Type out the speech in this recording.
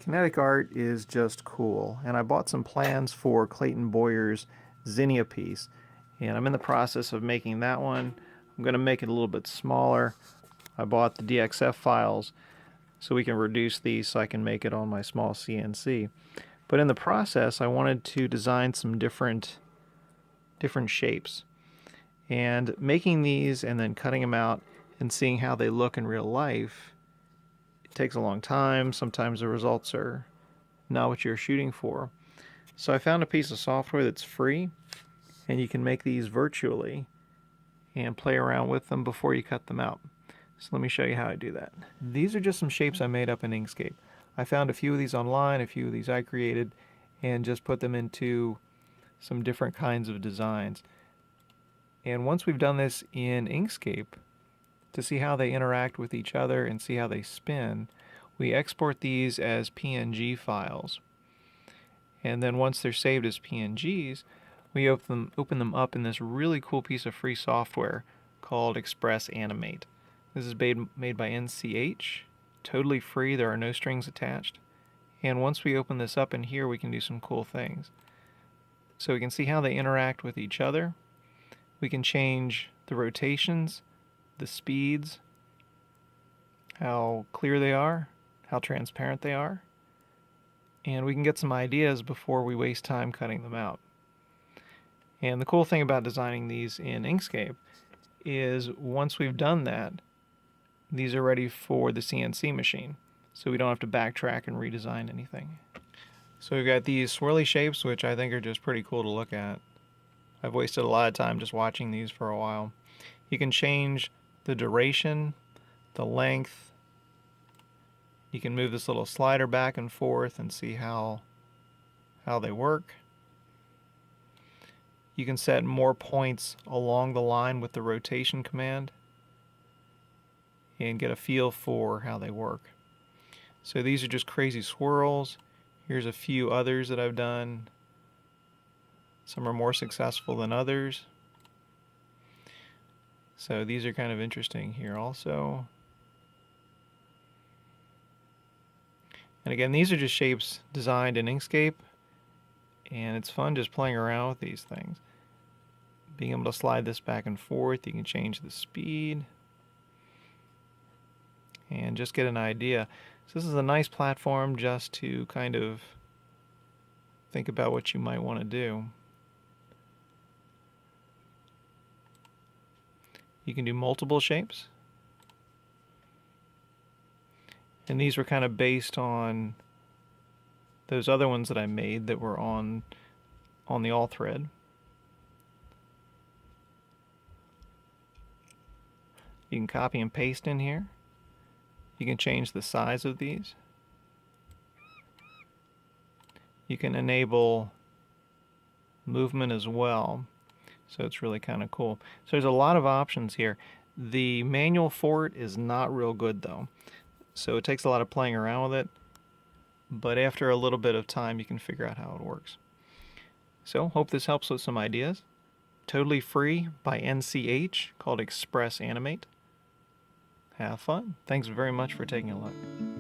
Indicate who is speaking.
Speaker 1: Kinetic art is just cool, and I bought some plans for Clayton Boyer's Zinnia piece, and I'm in the process of making that one. I'm going to make it a little bit smaller. I bought the DXF files so we can reduce these so I can make it on my small CNC. But in the process, I wanted to design some different shapes. And making these and then cutting them out and seeing how they look in real life, it takes a long time. Sometimes the results are not what you're shooting for. So I found a piece of software that's free, and you can make these virtually and play around with them before you cut them out. So let me show you how I do that. These are just some shapes I made up in Inkscape. I found a few of these online, a few of these I created, and just put them into some different kinds of designs. And once we've done this in Inkscape, to see how they interact with each other and see how they spin, we export these as PNG files. And then once they're saved as PNGs, we open them up in this really cool piece of free software called Express Animate. This is made by NCH, totally free, there are no strings attached. And once we open this up in here, we can do some cool things. So we can see how they interact with each other. We can change the rotations, the speeds, how clear they are, how transparent they are, and we can get some ideas before we waste time cutting them out. And the cool thing about designing these in Inkscape is once we've done that, these are ready for the CNC machine, so we don't have to backtrack and redesign anything. So we've got these swirly shapes, which I think are just pretty cool to look at. I've wasted a lot of time just watching these for a while. You can change the duration, the length. You can move this little slider back and forth and see how they work. You can set more points along the line with the rotation command and get a feel for how they work. So these are just crazy swirls. Here's a few others that I've done. Some are more successful than others. So these are kind of interesting here also. And again, these are just shapes designed in Inkscape, and it's fun just playing around with these things. Being able to slide this back and forth, you can change the speed and just get an idea. So this is a nice platform just to kind of think about what you might want to do. You can do multiple shapes. And these were kind of based on those other ones that I made that were on the all thread. You can copy and paste in here. You can change the size of these. You can enable movement as well. So it's really kind of cool. So there's a lot of options here. The manual for it is not real good though. So it takes a lot of playing around with it. But after a little bit of time, you can figure out how it works. So hope this helps with some ideas. Totally free by NCH, called Express Animate. Have fun. Thanks very much for taking a look.